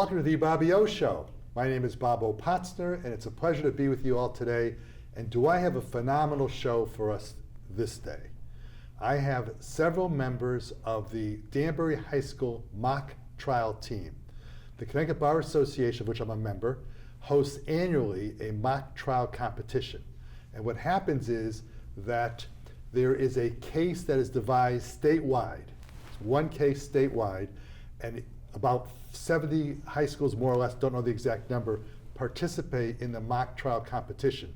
Welcome to the Bobby O Show. My name is Bob O. Potzner, and it's a pleasure to be with you all today. And do I have a phenomenal show for us this day? I have several members of the Danbury High School mock trial team. The Connecticut Bar Association, of which I'm a member, hosts annually a mock trial competition. And what happens is that there is a case that is devised statewide. It's one case statewide, and about 70 high schools, more or less, don't know the exact number, participate in the mock trial competition.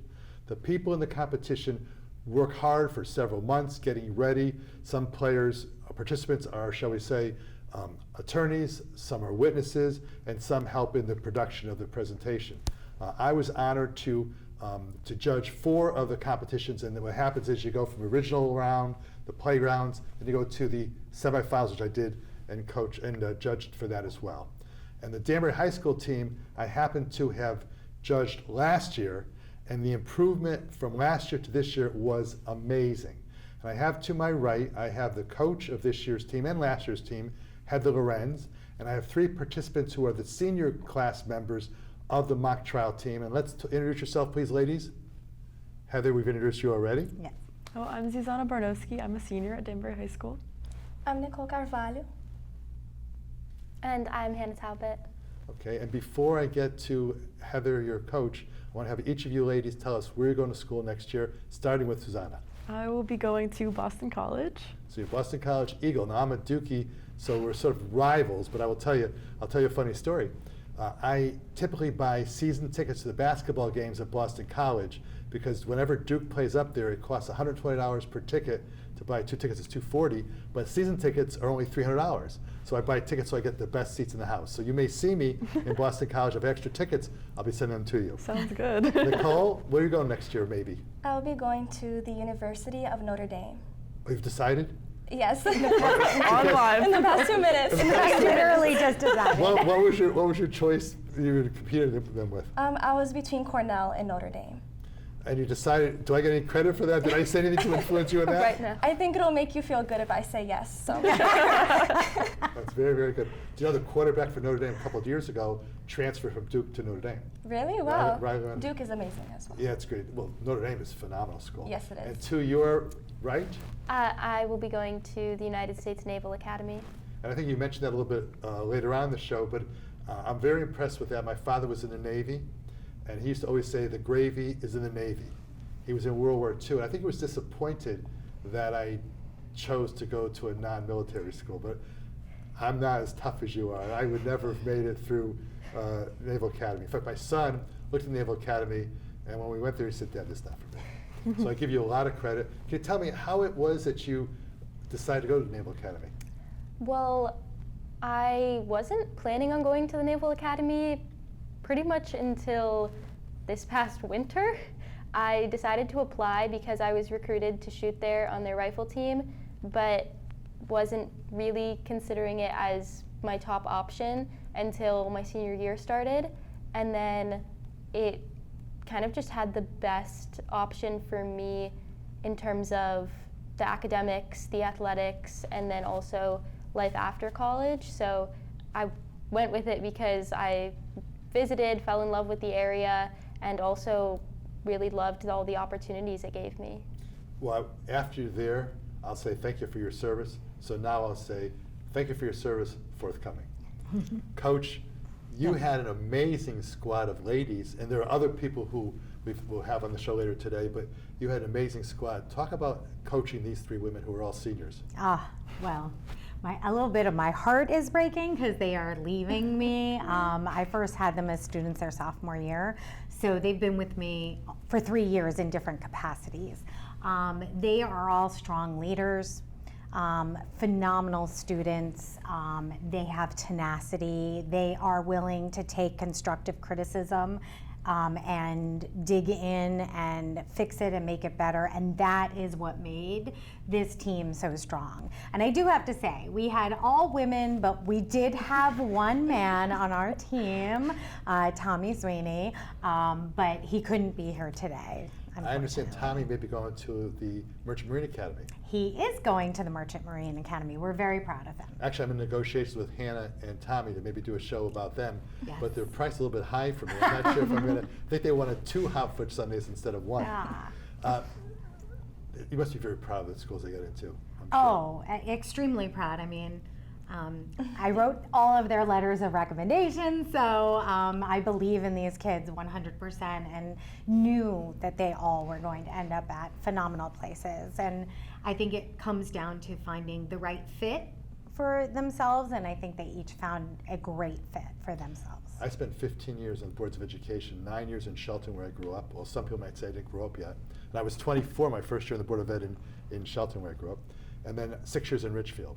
The people in the competition work hard for several months getting ready. Some players, participants are, shall we say, attorneys, some are witnesses, and some help in the production of the presentation. I was honored to judge 4 of the competitions, and then what happens is you go from original round, the playgrounds, and you go to the semifinals, which I did and coach and judged for that as well. And the Danbury High School team, I happened to have judged last year, and the improvement from last year to this year was amazing. And I have to my right, I have the coach of this year's team and last year's team, Heather Lorenz, and I have 3 participants who are the senior class members of the mock trial team. And let's introduce yourself, please, ladies. Heather, we've introduced you already. Yes. Oh, I'm Zuzana Barnowski. I'm a senior at Danbury High School. I'm Nicole Carvalho. And I'm Hannah Talbot. Okay, and before I get to Heather, your coach, I want to have each of you ladies tell us where you're going to school next year, starting with Susanna. I will be going to Boston College. So you're Boston College Eagle. Now I'm a Dookie, so we're sort of rivals, but I'll tell you a funny story. I typically buy season tickets to the basketball games at Boston College because whenever Duke plays up there, it costs $120 per ticket. To buy 2 tickets is $240, but season tickets are only $300. So I buy tickets so I get the best seats in the house. So you may see me in Boston College. If I have extra tickets, I'll be sending them to you. Sounds good. Nicole, where are you going next year, maybe? I'll be going to the University of Notre Dame. You've decided? Yes. On live. In the past 2 minutes. Literally just decided. What was your choice you competed them with? I was between Cornell and Notre Dame. And you decided, do I get any credit for that? Did I say anything to influence you in that? Right now. I think it'll make you feel good if I say yes. So. That's very, very good. Do you know the quarterback for Notre Dame a couple of years ago transferred from Duke to Notre Dame? Really? Wow. Right. Duke is amazing as well. Yeah, it's great. Well, Notre Dame is a phenomenal school. Yes, it is. And to your right? I will be going to the United States Naval Academy. And I think you mentioned that a little bit later on in the show, but I'm very impressed with that. My father was in the Navy, and he used to always say the gravy is in the Navy. He was in World War II, and I think he was disappointed that I chose to go to a non-military school, but I'm not as tough as you are. I would never have made it through Naval Academy. In fact, my son looked at the Naval Academy, and when we went there, he said, "Dad, this is not for me." So I give you a lot of credit. Can you tell me how it was that you decided to go to the Naval Academy? Well, I wasn't planning on going to the Naval Academy pretty much until this past winter. I decided to apply because I was recruited to shoot there on their rifle team, but wasn't really considering it as my top option until my senior year started. And then it kind of just had the best option for me in terms of the academics, the athletics, and then also life after college. So I went with it because I visited, fell in love with the area, and also really loved all the opportunities it gave me. Well, after you're there, I'll say thank you for your service. So now I'll say thank you for your service, forthcoming. Coach, you had an amazing squad of ladies, and there are other people who we'll have on the show later today, but you had an amazing squad. Talk about coaching these 3 women who are all seniors. Well, a little bit of my heart is breaking because they are leaving me. I first had them as students their sophomore year, so they've been with me for 3 years in different capacities. They are all strong leaders, phenomenal students. They have tenacity. They are willing to take constructive criticism and dig in and fix it and make it better, and that is what made this team so strong. And I do have to say, we had all women, but we did have one man on our team, Tommy Sweeney, but he couldn't be here today. I understand unfortunately. Tommy may be going to the Merchant Marine Academy. He is going to the Merchant Marine Academy. We're very proud of him. Actually, I'm in negotiations with Hannah and Tommy to maybe do a show about them, Yes. but their price is a little bit high for me. I'm not sure if I'm going to, I think they wanted 2 hot fudge sundaes instead of 1. Ah. You must be very proud of the schools they get into. I'm sure. Oh, extremely proud. I mean, I wrote all of their letters of recommendation, so I believe in these kids 100% and knew that they all were going to end up at phenomenal places. And I think it comes down to finding the right fit for themselves, and I think they each found a great fit for themselves. I spent 15 years on boards of education, 9 years in Shelton where I grew up. Well, some people might say I didn't grow up yet. And I was 24 my first year on the Board of Ed in Shelton where I grew up. And then 6 years in Richfield.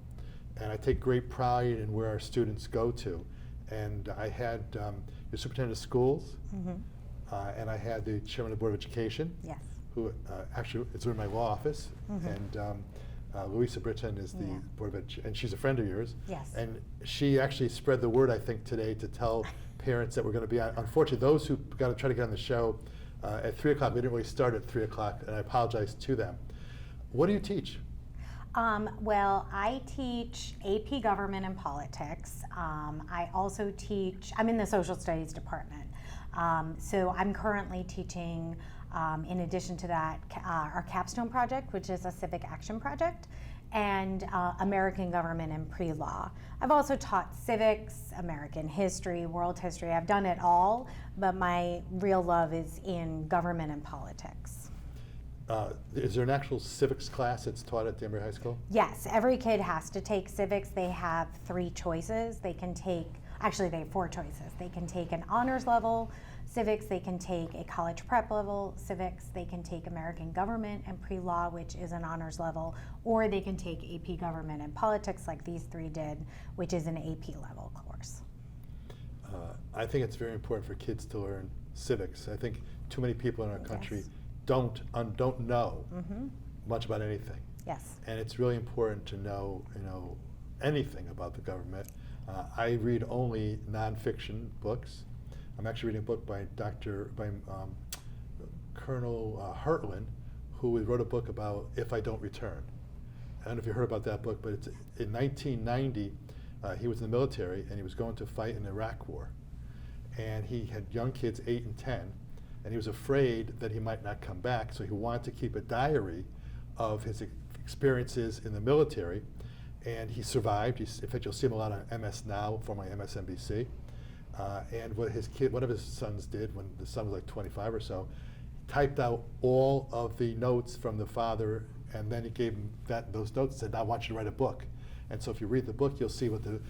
And I take great pride in where our students go to. And I had the superintendent of schools, and I had the chairman of the Board of Education, Yes. who actually is in my law office. And Louisa Britton is the Yeah. Board of Education, and she's a friend of yours. Yes. And she actually spread the word, I think, today to tell parents that we're going to be on. Unfortunately, those who got to try to get on the show at 3 o'clock, we didn't really start at 3 o'clock, and I apologize to them. What do you teach? Well, I teach AP Government and Politics. I also teach, I'm in the Social Studies department. So I'm currently teaching, in addition to that, our capstone project, which is a civic action project, and American Government and Pre-Law. I've also taught civics, American history, world history. I've done it all, but my real love is in government and politics. Is there an actual civics class that's taught at Danbury High School? Yes, every kid has to take civics. They have 3 choices. They can take, actually they have 4 choices. They can take an honors level civics, they can take a college prep level civics, they can take American Government and Pre-Law, which is an honors level, or they can take AP Government and Politics like these 3 did, which is an AP level course. I think it's very important for kids to learn civics. I think too many people in our country Yes. don't know much about anything. Yes. And it's really important to know, anything about the government. I read only nonfiction books. I'm actually reading a book by Colonel Hartland, who wrote a book about If I Don't Return. I don't know if you heard about that book, but it's in 1990. He was in the military and he was going to fight in the Iraq War. And he had young kids, 8 and 10, and he was afraid that he might not come back, so he wanted to keep a diary of his experiences in the military. And he survived. In fact, you'll see him a lot on MS Now, formerly MSNBC. And what one of his sons did when the son was like 25 or so, typed out all of the notes from the father, and then he gave him those notes and said, "Now I want you to write a book." And so if you read the book, you'll see what the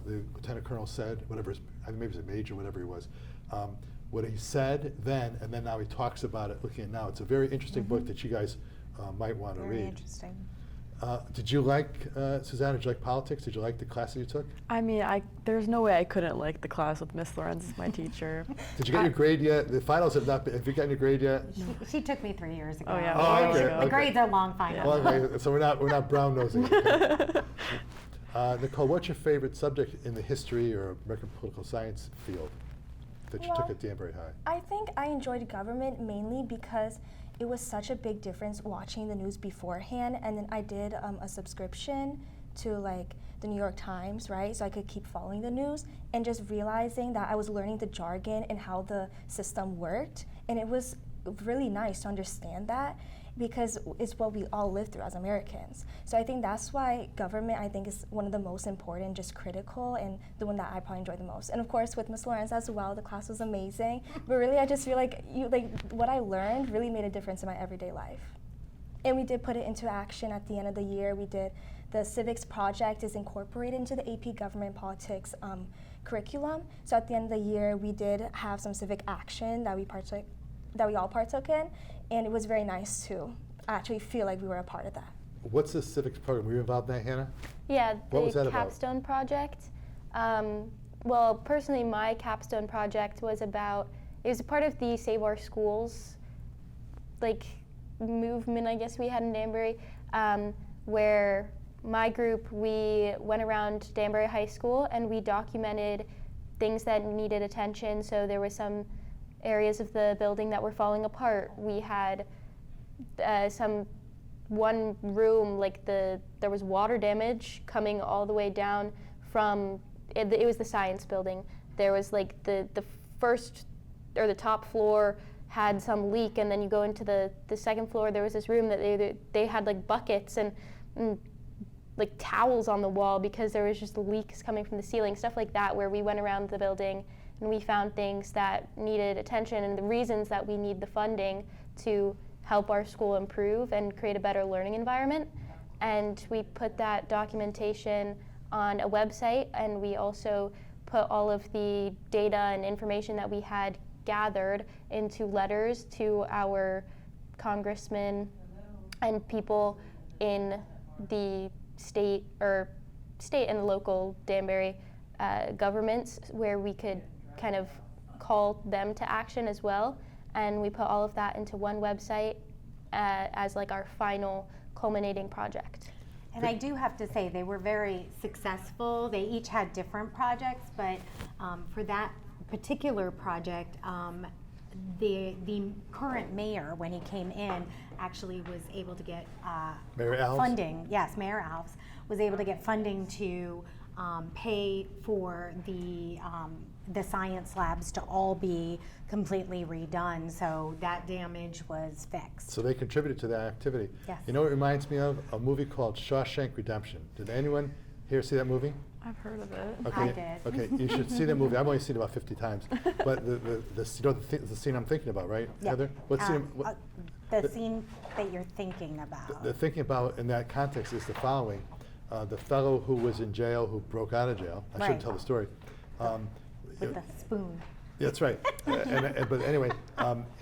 lieutenant colonel said, maybe it was a major, whatever he was, what he said then, and then now he talks about it looking at now. It's a very interesting book that you guys might want to read. Very interesting. Did you like, Susanna, did you like politics? Did you like the classes you took? I mean, there's no way I couldn't like the class with Miss Lorenz as my teacher. Did you get your grade yet? The finals have not been, have you gotten your grade yet? She took me 3 years ago. Oh, yeah. Oh, okay, The okay. grades are long finals. Well, okay, so we're not brown nosing. Okay. Nicole, what's your favorite subject in the history or American political science field that you took Well, at Danbury High? I think I enjoyed government mainly because it was such a big difference watching the news beforehand, and then I did a subscription to like the New York Times, right? So I could keep following the news and just realizing that I was learning the jargon and how the system worked, and it was really nice to understand that because it's what we all live through as Americans. So I think that's why government, I think, is one of the most important, just critical, and the one that I probably enjoy the most. And of course, with Ms. Lawrence as well, the class was amazing. But really, I just feel like what I learned really made a difference in my everyday life. And we did put it into action at the end of the year. We did the civics project is incorporated into the AP Government Politics curriculum. So at the end of the year, we did have some civic action that we all partook in, and it was very nice to actually feel like we were a part of that. What's the civics program? Were you involved in that, Hannah? Yeah, What was that the about? capstone project. Well, personally, my capstone project was about, it was a part of the Save Our Schools, movement, I guess we had in Danbury, where my group, we went around Danbury High School and we documented things that needed attention. So there was some areas of the building that were falling apart. We had one room, like there was water damage coming all the way down from, it was the science building. There was like the first, or the top floor had some leak, and then you go into the second floor, there was this room that they had like buckets and like towels on the wall because there was just leaks coming from the ceiling, stuff like that, where we went around the building and we found things that needed attention and the reasons that we need the funding to help our school improve and create a better learning environment. And we put that documentation on a website, and we also put all of the data and information that we had gathered into letters to our congressmen and people in the state and local Danbury governments, where we could kind of call them to action as well. And we put all of that into one website as like our final culminating project. And I do have to say, they were very successful. They each had different projects, but for that particular project, the current mayor, when he came in, actually was able to get Mayor Alves? funding. Yes, Mayor Alves was able to get funding to pay for the science labs to all be completely redone, so that damage was fixed. So they contributed to that activity. Yes. You know what it reminds me of? A movie called Shawshank Redemption. Did anyone here see that movie? I've heard of it. Okay. I did. Okay, you should see that movie. I've only seen it about 50 times. But the scene I'm thinking about, right, Yeah. Heather? What scene? The scene that you're thinking about. The thinking about in that context is the following. The fellow who was in jail, who broke out of jail, I shouldn't Right. tell the story. With the spoon. That's right. But anyway,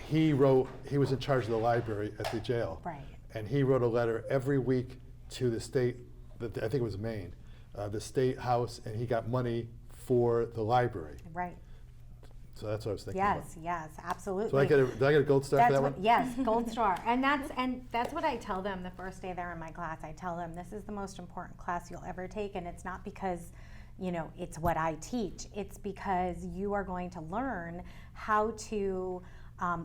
he was in charge of the library at the jail. Right. And he wrote a letter every week to the state, I think it was Maine, the state house, and he got money for the library. Right. So that's what I was thinking about. Yes, absolutely. So did I get a gold star for that one? Yes, gold star. And that's what I tell them the first day they're in my class. I tell them this is the most important class you'll ever take, and it's not because it's what I teach. It's because you are going to learn how to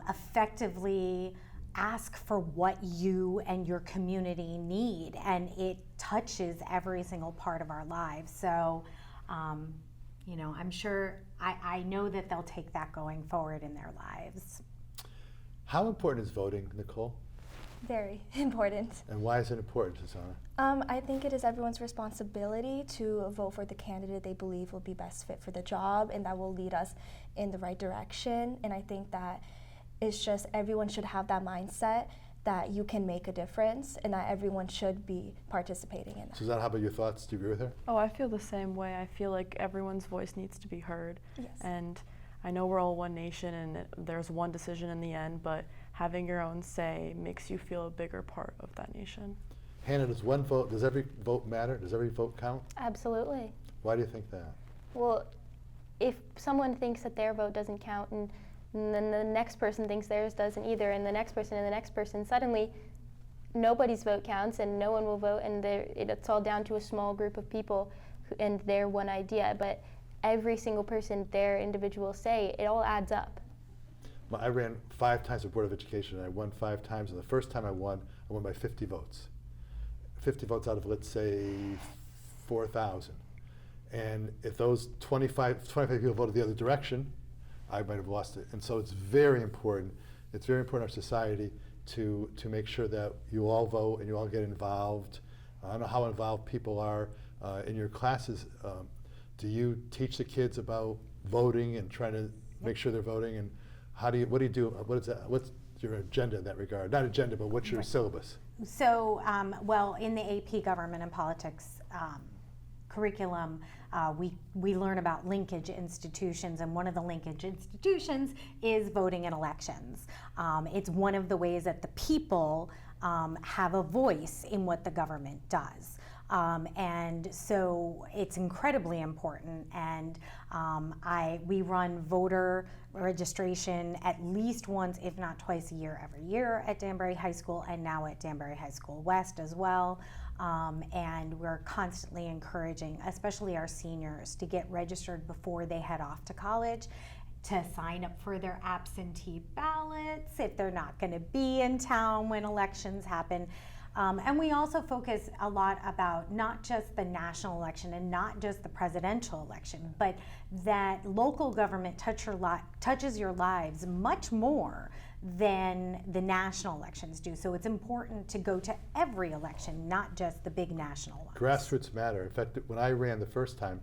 effectively ask for what you and your community need, and it touches every single part of our lives. So, I'm sure, I know that they'll take that going forward in their lives. How important is voting, Nicole? Very important. And why is it important, Susanna? I think it is everyone's responsibility to vote for the candidate they believe will be best fit for the job and that will lead us in the right direction. And I think that it's just everyone should have that mindset that you can make a difference and that everyone should be participating in that. Susanna, how about your thoughts? Do you agree with her? Oh, I feel the same way. I feel like everyone's voice needs to be heard. Yes. And I know we're all one nation and there's one decision in the end, but having your own say makes you feel a bigger part of that nation. Hannah, does every vote matter? Does every vote count? Absolutely. Why do you think that? Well, if someone thinks that their vote doesn't count and then the next person thinks theirs doesn't either, and the next person, suddenly nobody's vote counts and no one will vote, and it's all down to a small group of people and their one idea. But every single person, their individual say, it all adds up. Well, I ran 5 times for Board of Education, and I won 5 times. And the first time I won by 50 votes. 50 votes out of, let's say, 4,000. And if those 25 people voted the other direction, I might have lost it. And so it's very important. It's very important in our society to make sure that you all vote and you all get involved. I don't know how involved people are in your classes. Do you teach the kids about voting and trying to make sure they're voting? And what do you do? What's your agenda in that regard? Not agenda, but what's your syllabus? So, in the AP Government and Politics curriculum, we learn about linkage institutions, and one of the linkage institutions is voting in elections. It's one of the ways that the people have a voice in what the government does. And so it's incredibly important, and we run voter registration at least once, if not twice a year, every year at Danbury High School, and now at Danbury High School West as well. And we're constantly encouraging, especially our seniors, to get registered before they head off to college. to sign up for their absentee ballots if they're not going to be in town when elections happen. And we also focus a lot about not just the national election and not just the presidential election, but that local government touches your lives much more than the national elections do. So it's important to go to every election, not just the big national ones. Grassroots matter. In fact, when I ran the first time,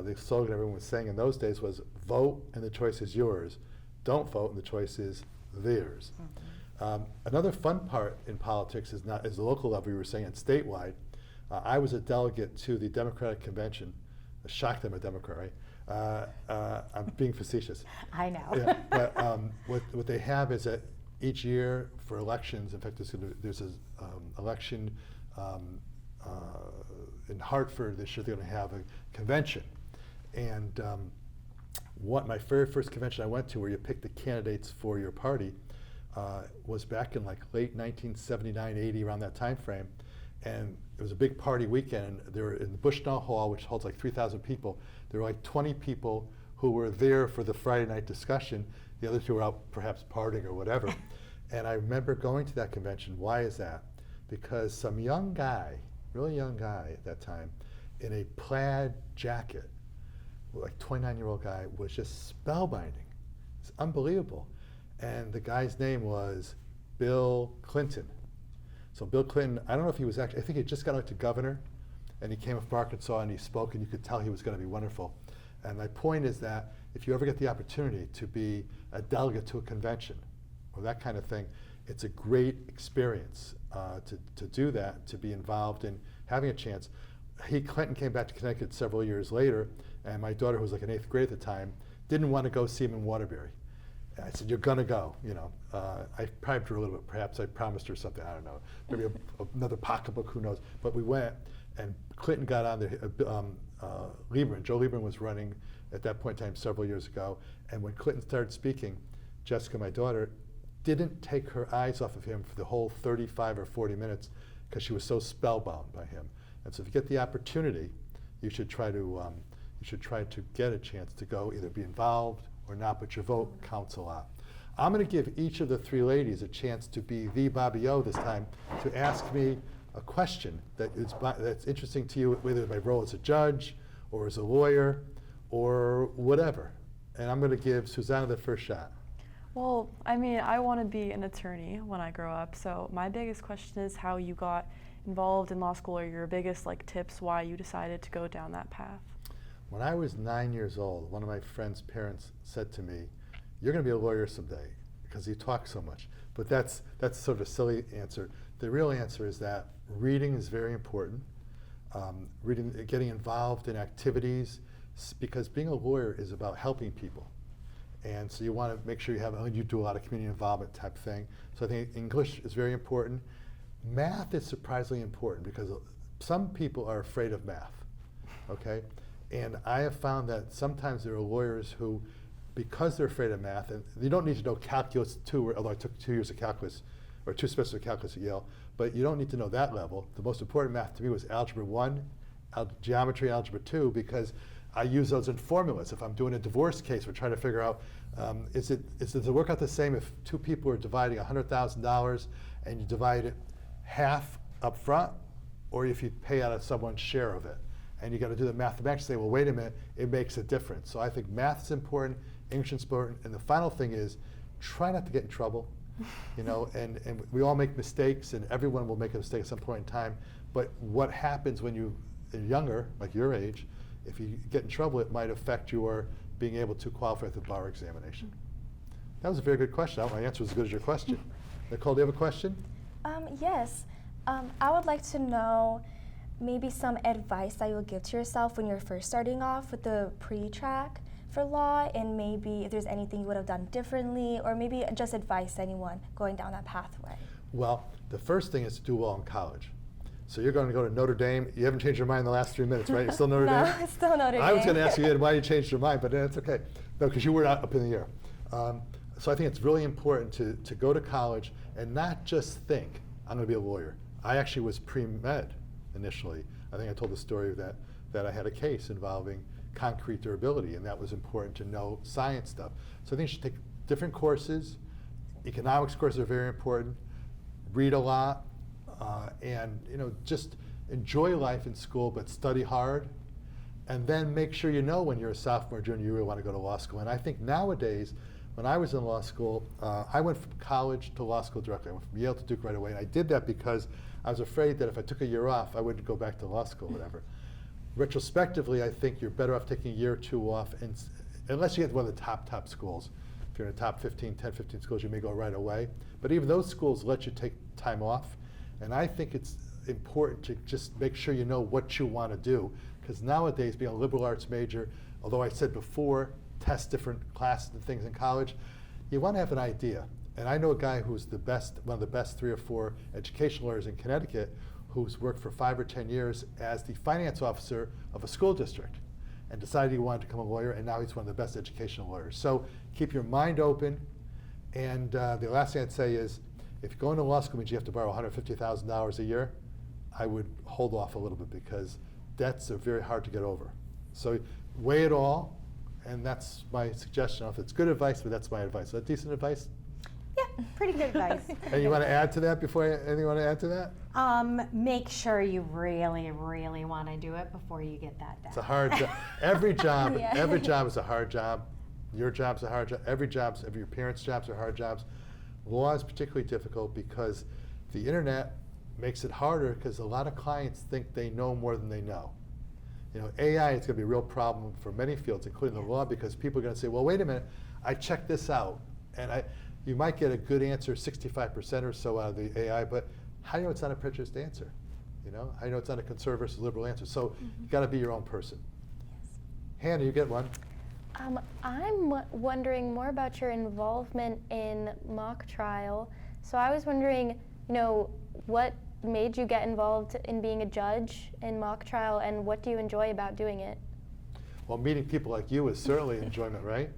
the slogan everyone was saying in those days was, vote and the choice is yours. Don't vote and the choice is theirs. Another fun part in politics is the local level, you were saying, and statewide. I was a delegate to the Democratic Convention. Shocked I'm a Democrat, right? I'm being facetious. I know. Yeah, but what they have is that each year for elections, in fact, there's an election in Hartford this year. They're going to have a convention. And my very first convention I went to, where you pick the candidates for your party, was back in like late 1979, 80, around that time frame. And it was a big party weekend. They were in the Bushnell Hall, which holds like 3,000 people. There were like 20 people who were there for the Friday night discussion. The other two were out perhaps partying or whatever. And I remember going to that convention. Why is that? Because some young guy, really young guy at that time, in a plaid jacket, like 29-year-old guy, was just spellbinding. It's unbelievable. And the guy's name was Bill Clinton. So Bill Clinton, I don't know if he was actually, I think he just got elected governor, and he came from Arkansas and he spoke, and you could tell he was going to be wonderful. And my point is that if you ever get the opportunity to be a delegate to a convention or that kind of thing, it's a great experience to do that, to be involved in having a chance. Clinton came back to Connecticut several years later, and my daughter, who was like in 8th grade at the time, didn't want to go see him in Waterbury. I said, you're gonna go, you know. I bribed her a little bit, perhaps I promised her something, I don't know. Maybe another pocketbook, who knows. But we went, and Clinton got on there, Lieberman, Joe Lieberman was running at that point in time several years ago, and when Clinton started speaking, Jessica, my daughter, didn't take her eyes off of him for the whole 35 or 40 minutes, because she was so spellbound by him. And so if you get the opportunity, you should try to get a chance to go, either be involved or not, but your vote counts a lot. I'm going to give each of the three ladies a chance to be the Bobby O this time, to ask me a question that's interesting to you, whether my role as a judge or as a lawyer or whatever. And I'm going to give Susanna the first shot. Well, I mean, I want to be an attorney when I grow up, so my biggest question is how you got involved in law school, or your biggest tips why you decided to go down that path. When I was 9 years old, one of my friend's parents said to me, you're going to be a lawyer someday because you talk so much. But that's sort of a silly answer. The real answer is that reading is very important. Getting involved in activities, because being a lawyer is about helping people. And so you want to make sure you do a lot of community involvement type thing. So I think English is very important. Math is surprisingly important, because some people are afraid of math, okay? And I have found that sometimes there are lawyers who, because they're afraid of math, and you don't need to know calculus 2, although I took 2 years of calculus, or 2 semesters of calculus at Yale, but you don't need to know that level. The most important math to me was Algebra 1, Geometry, Algebra 2, because I use those in formulas. If I'm doing a divorce case, we're trying to figure out, does it work out the same if two people are dividing $100,000 and you divide it half up front, or if you pay out of someone's share of it? And you got to do the mathematics, say, well, wait a minute, it makes a difference. So I think math is important, English is important, and the final thing is, try not to get in trouble. You know, and we all make mistakes, and everyone will make a mistake at some point in time. But what happens when you're younger, like your age, if you get in trouble, it might affect your being able to qualify for the bar examination. That was a very good question. I hope my answer was as good as your question. Nicole, do you have a question? Yes. I would like to know maybe some advice that you'll give to yourself when you're first starting off with the pre-track for law, and maybe if there's anything you would have done differently, or maybe just advice to anyone going down that pathway. Well, the first thing is to do well in college. So you're going to go to Notre Dame. You haven't changed your mind in the last 3 minutes, right? You're still Notre Dame? No, it's still Notre Dame. I was going to ask you why you changed your mind, but that's okay. No, because you were up in the air. So I think it's really important to go to college and not just think, I'm going to be a lawyer. I actually was pre-med initially. I think I told the story that I had a case involving concrete durability, and that was important to know science stuff. So I think you should take different courses. Economics courses are very important. Read a lot, and just enjoy life in school, but study hard. And then make sure you know when you're a sophomore, junior, you really want to go to law school. And I think nowadays, when I was in law school, I went from college to law school directly. I went from Yale to Duke right away. And I did that because I was afraid that if I took a year off, I wouldn't go back to law school, whatever. Retrospectively, I think you're better off taking a year or two off, and unless you get one of the top schools. If you're in the top 10, 15 schools, you may go right away. But even those schools let you take time off. And I think it's important to just make sure you know what you want to do. Because nowadays, being a liberal arts major, although I said before, test different classes and things in college, you want to have an idea. And I know a guy who's one of the best 3 or 4 education lawyers in Connecticut, who's worked for 5 or 10 years as the finance officer of a school district, and decided he wanted to become a lawyer, and now he's one of the best educational lawyers. So keep your mind open. And the last thing I'd say is, if going to law school means you have to borrow $150,000 a year, I would hold off a little bit, because debts are very hard to get over. So weigh it all, and that's my suggestion. I don't know if it's good advice, but that's my advice. Is that decent advice? Yeah, pretty good advice. And you want to add to that anything you want to add to that? Make sure you really, really want to do it before you get that done. It's a hard job. Every job, Yeah. every job is a hard job. Your job's a hard job. Every your parents' jobs are hard jobs. Law is particularly difficult because the internet makes it harder, because a lot of clients think they know more than they know. AI is going to be a real problem for many fields, including the law, because people are going to say, well, wait a minute, I checked this out, and you might get a good answer, 65% or so out of the AI, but how do you know it's not a prejudiced answer? How do you know it's not a conservative versus liberal answer? So you got to be your own person. Yes. Hannah, you get one. I'm wondering more about your involvement in mock trial. So I was wondering, what made you get involved in being a judge in mock trial, and what do you enjoy about doing it? Well, meeting people like you is certainly enjoyment, right?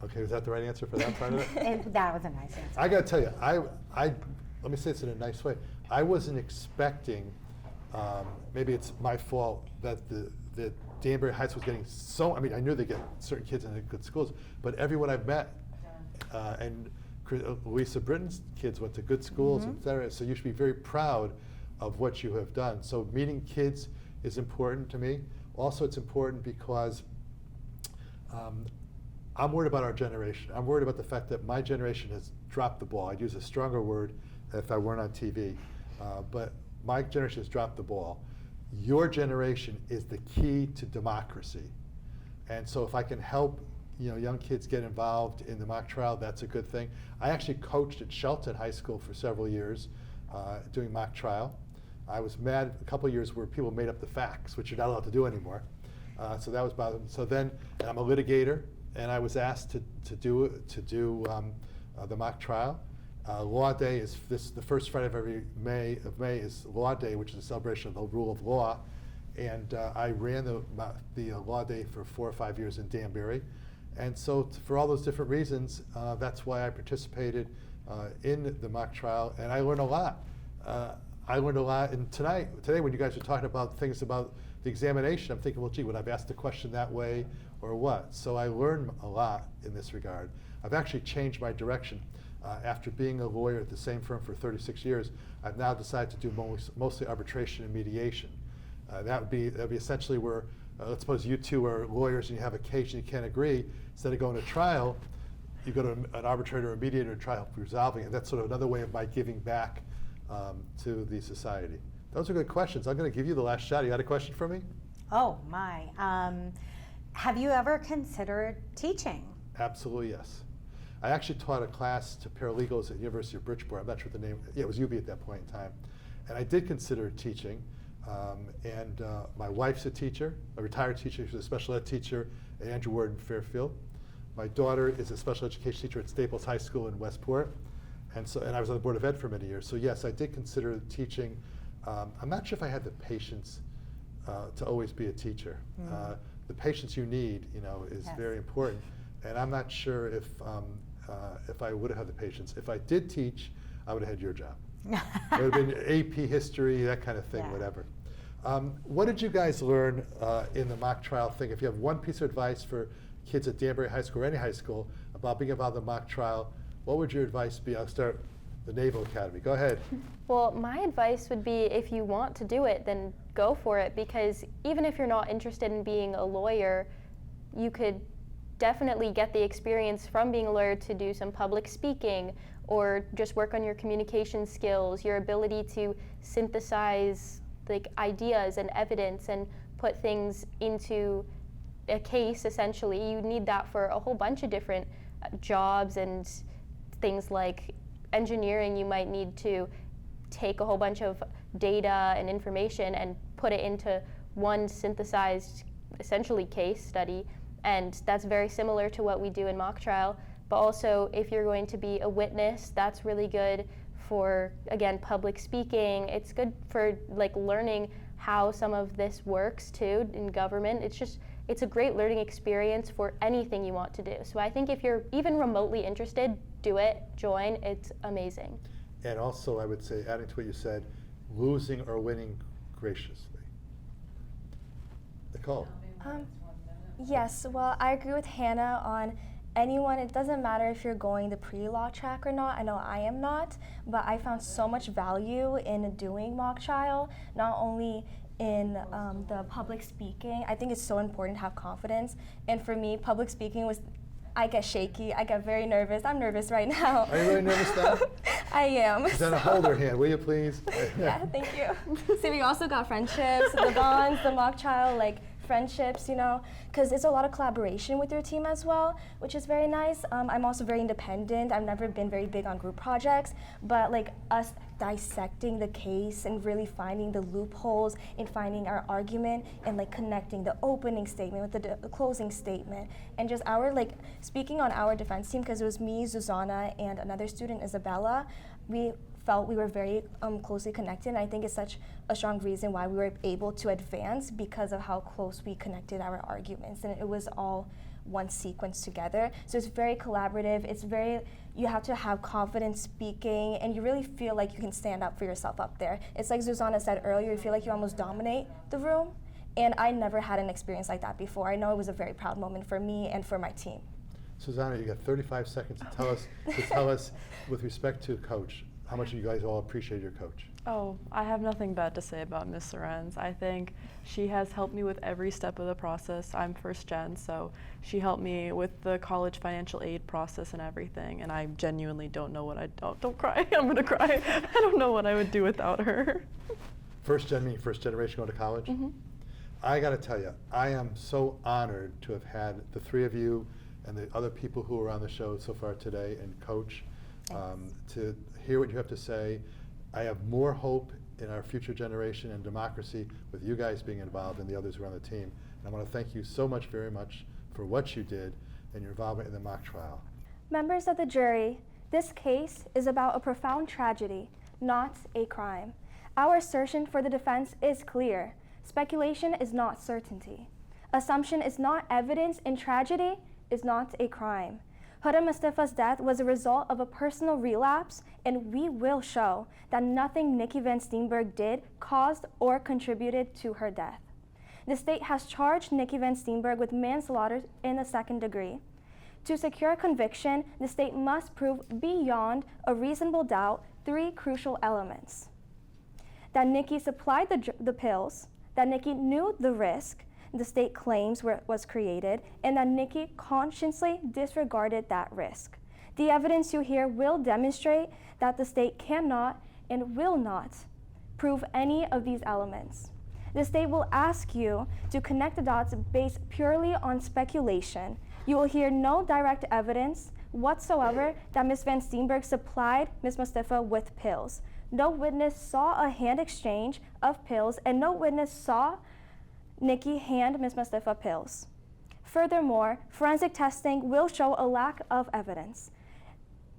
Okay, was that the right answer for that part of it? That was a nice answer. I got to tell you, let me say this in a nice way. I wasn't expecting, maybe it's my fault, that Danbury Heights was getting I knew they get certain kids in good schools, but everyone I've met, and Louisa Britton's kids went to good schools, et cetera, so you should be very proud of what you have done. So meeting kids is important to me. Also, it's important because I'm worried about our generation. I'm worried about the fact that my generation has dropped the ball. I'd use a stronger word if I weren't on TV, but my generation has dropped the ball. Your generation is the key to democracy. And so if I can help young kids get involved in the mock trial, that's a good thing. I actually coached at Shelton High School for several years doing mock trial. I was mad a couple of years where people made up the facts, which you're not allowed to do anymore. So that was bothering me. So then, and I'm a litigator, and I was asked to do the mock trial. Law Day is the first Friday of every May is Law Day, which is a celebration of the rule of law. And I ran the Law Day for 4 or 5 years in Danbury. And so for all those different reasons, that's why I participated in the mock trial, and I learned a lot. And today when you guys were talking about things about the examination, I'm thinking, well, gee, would I have asked the question that way or what? So I learned a lot in this regard. I've actually changed my direction. After being a lawyer at the same firm for 36 years, I've now decided to do mostly arbitration and mediation. That would be essentially where, let's suppose you two are lawyers and you have a case and you can't agree. Instead of going to trial, you go to an arbitrator or a mediator to try to help resolving it. That's sort of another way of my giving back to the society. Those are good questions. I'm going to give you the last shot. You got a question for me? Oh, my. Have you ever considered teaching? Absolutely, yes. I actually taught a class to paralegals at the University of Bridgeport. I'm not sure what the name, yeah, it was UB at that point in time. And I did consider teaching. My wife's a teacher, a retired teacher. She's a special ed teacher at Andrew Ward in Fairfield. My daughter is a special education teacher at Staples High School in Westport. And I was on the Board of Ed for many years. So yes, I did consider teaching. I'm not sure if I had the patience to always be a teacher. The patience you need, is Yes. very important. And I'm not sure if I would have had the patience. If I did teach, I would have had your job. It would have been AP history, that kind of thing, Yeah. whatever. What did you guys learn in the mock trial thing? If you have one piece of advice for kids at Danbury High School or any high school about being involved in the mock trial, what would your advice be? I'll start the Naval Academy. Go ahead. Well, my advice would be if you want to do it, then go for it, because even if you're not interested in being a lawyer, you could definitely get the experience from being a lawyer to do some public speaking or just work on your communication skills, your ability to synthesize like ideas and evidence and put things into a case. Essentially, you need that for a whole bunch of different jobs and things like engineering. You might need to take a whole bunch of data and information and put it into one synthesized, essentially, case study, and that's very similar to what we do in mock trial. But also, if you're going to be a witness, that's really good for, again, public speaking. It's good for like learning how some of this works too in government. It's a great learning experience for anything you want to do. So I think if you're even remotely interested, do it, join, it's amazing. And also, I would say, adding to what you said, losing or winning graciously. Nicole. Yes, well, I agree with Hannah on anyone. It doesn't matter if you're going the pre-law track or not. I know I am not, but I found so much value in doing mock trial, not only in the public speaking. I think it's so important to have confidence. And for me, public speaking I get shaky, I get very nervous. I'm nervous right now. Are you really nervous now? I am. Then hold her hand, will you please? Yeah, thank you. So we also got friendships, the bonds, the mock trial, like friendships, you know, because it's a lot of collaboration with your team as well, which is very nice. I'm also very independent. I've never been very big on group projects, but like us dissecting the case and really finding the loopholes in finding our argument and like connecting the opening statement with the closing statement, and just speaking on our defense team, because it was me, Zuzana, and another student, Isabella. We felt we were very closely connected, and I think it's such a strong reason why we were able to advance, because of how close we connected our arguments, and it was all one sequence together. So it's very collaborative. You have to have confidence speaking, and you really feel like you can stand up for yourself up there. It's like Zuzana said earlier, you feel like you almost dominate the room, and I never had an experience like that before. I know it was a very proud moment for me and for my team. Susanna, you got 35 seconds to tell us with respect to Coach, how much you guys all appreciate your coach. Oh, I have nothing bad to say about Miss Lorenz. I think she has helped me with every step of the process. I'm first gen, so she helped me with the college financial aid process and everything, and I genuinely don't know don't cry, I'm gonna cry. I don't know what I would do without her. First gen meaning first generation going to college? Mm-hmm. I gotta tell you, I am so honored to have had the three of you and the other people who were on the show so far today, and Coach, to hear what you have to say. I have more hope in our future generation and democracy with you guys being involved and the others who are on the team. And I want to thank you so much, very much, for what you did and your involvement in the mock trial. Members of the jury, this case is about a profound tragedy, not a crime. Our assertion for the defense is clear. Speculation is not certainty. Assumption is not evidence, and tragedy is not a crime. Huda Mustafa's death was a result of a personal relapse, and we will show that nothing Nikki Van Steenberg did caused or contributed to her death. The state has charged Nikki Van Steenberg with manslaughter in the second degree. To secure conviction, the state must prove beyond a reasonable doubt three crucial elements: that Nikki supplied the pills, that Nikki knew the risk the state claims was created, and that Nikki consciously disregarded that risk. The evidence you hear will demonstrate that the state cannot and will not prove any of these elements. The state will ask you to connect the dots based purely on speculation. You will hear no direct evidence whatsoever that Ms. Van Steenberg supplied Ms. Mustafa with pills. No witness saw a hand exchange of pills, and no witness saw Nikki hand Ms. Mustafa pills. Furthermore, forensic testing will show a lack of evidence.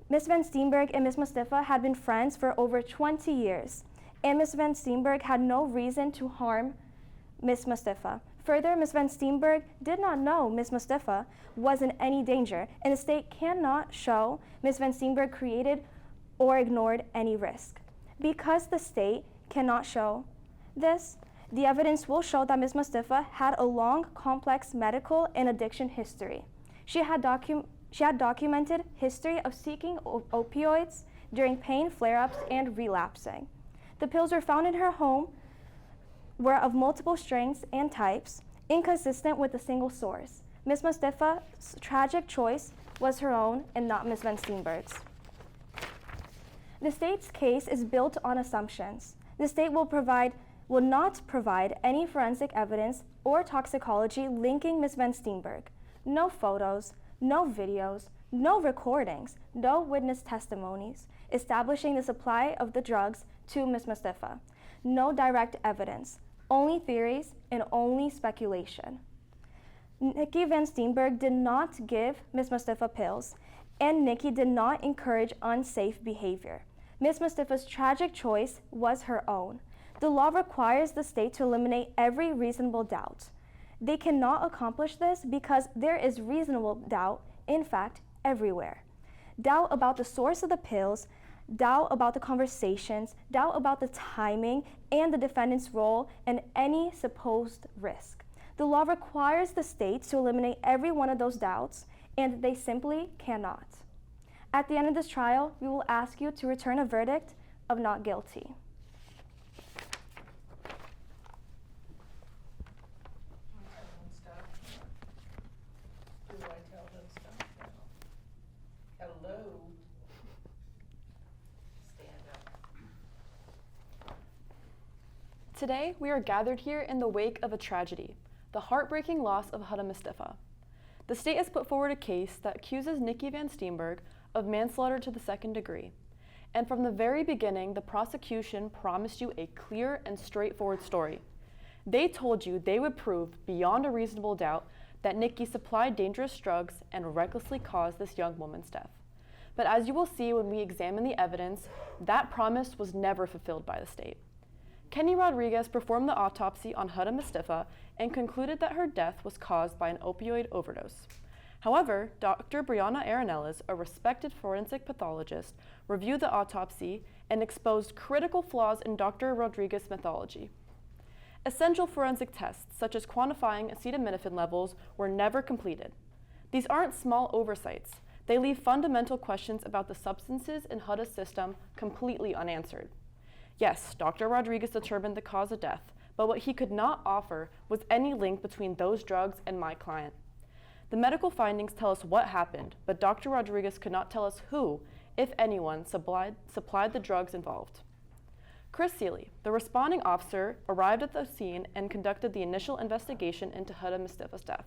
Ms. Van Steenberg and Ms. Mustafa had been friends for over 20 years, and Ms. Van Steenberg had no reason to harm Ms. Mustafa. Further, Ms. Van Steenberg did not know Ms. Mustafa was in any danger, and the state cannot show Ms. Van Steenberg created or ignored any risk. Because the state cannot show this, The evidence will show that Ms. Mustafa had a long, complex medical and addiction history. She had documented history of seeking opioids during pain flare-ups and relapsing. The pills were found in her home were of multiple strengths and types, inconsistent with a single source. Ms. Mustafa's tragic choice was her own and not Ms. Van Steenberg's. The state's case is built on assumptions. The state will not provide any forensic evidence or toxicology linking Ms. Van Steenberg. No photos, no videos, no recordings, no witness testimonies establishing the supply of the drugs to Ms. Mustafa. No direct evidence, only theories and only speculation. Nikki Van Steenberg did not give Ms. Mustafa pills, and Nikki did not encourage unsafe behavior. Ms. Mustafa's tragic choice was her own. The law requires the state to eliminate every reasonable doubt. They cannot accomplish this because there is reasonable doubt, in fact, everywhere. Doubt about the source of the pills, doubt about the conversations, doubt about the timing and the defendant's role, and any supposed risk. The law requires the state to eliminate every one of those doubts, and they simply cannot. At the end of this trial, we will ask you to return a verdict of not guilty. Do I tell them stuff now? Hello? Stand up. Today, we are gathered here in the wake of a tragedy, the heartbreaking loss of Huda Mustafa. The state has put forward a case that accuses Nikki Van Steenberg of manslaughter to the second degree. And from the very beginning, the prosecution promised you a clear and straightforward story. They told you they would prove beyond a reasonable doubt that Nikki supplied dangerous drugs and recklessly caused this young woman's death. But as you will see when we examine the evidence, that promise was never fulfilled by the state. Kenny Rodriguez performed the autopsy on Huda Mustafa and concluded that her death was caused by an opioid overdose. However, Dr. Brianna Arenelas, a respected forensic pathologist, reviewed the autopsy and exposed critical flaws in Dr. Rodriguez's methodology. Essential forensic tests, such as quantifying acetaminophen levels, were never completed. These aren't small oversights. They leave fundamental questions about the substances in Huda's system completely unanswered. Yes, Dr. Rodriguez determined the cause of death, but what he could not offer was any link between those drugs and my client. The medical findings tell us what happened, but Dr. Rodriguez could not tell us who, if anyone, supplied the drugs involved. Chris Seeley, the responding officer, arrived at the scene and conducted the initial investigation into Huda Mustafa's death.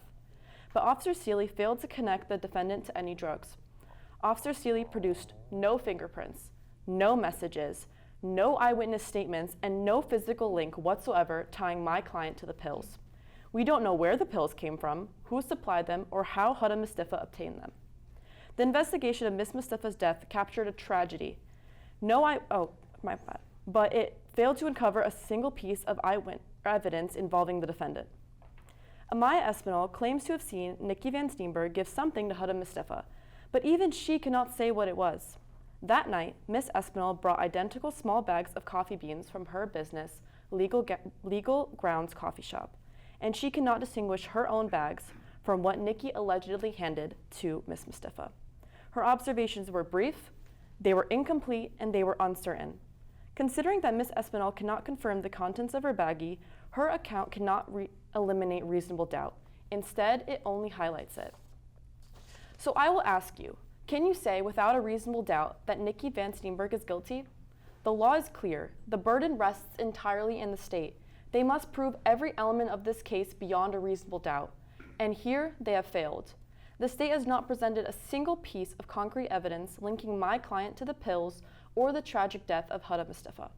But Officer Seeley failed to connect the defendant to any drugs. Officer Seeley produced no fingerprints, no messages, no eyewitness statements, and no physical link whatsoever tying my client to the pills. We don't know where the pills came from, who supplied them, or how Huda Mustafa obtained them. The investigation of Miss Mustafa's death captured a tragedy. But it failed to uncover a single piece of eyewitness evidence involving the defendant. Amaya Espinal claims to have seen Nikki Van Steenberg give something to Huda Mustafa, but even she cannot say what it was. That night, Miss Espinal brought identical small bags of coffee beans from her business, Legal Grounds Coffee Shop, and she cannot distinguish her own bags from what Nikki allegedly handed to Miss Mustafa. Her observations were brief, they were incomplete, and they were uncertain. Considering that Miss Espinal cannot confirm the contents of her baggie, her account cannot eliminate reasonable doubt. Instead, it only highlights it. So I will ask you, can you say without a reasonable doubt that Nikki Van Steenberg is guilty? The law is clear. The burden rests entirely in the state. They must prove every element of this case beyond a reasonable doubt. And here, they have failed. The state has not presented a single piece of concrete evidence linking my client to the pills or the tragic death of Huda Mustafa.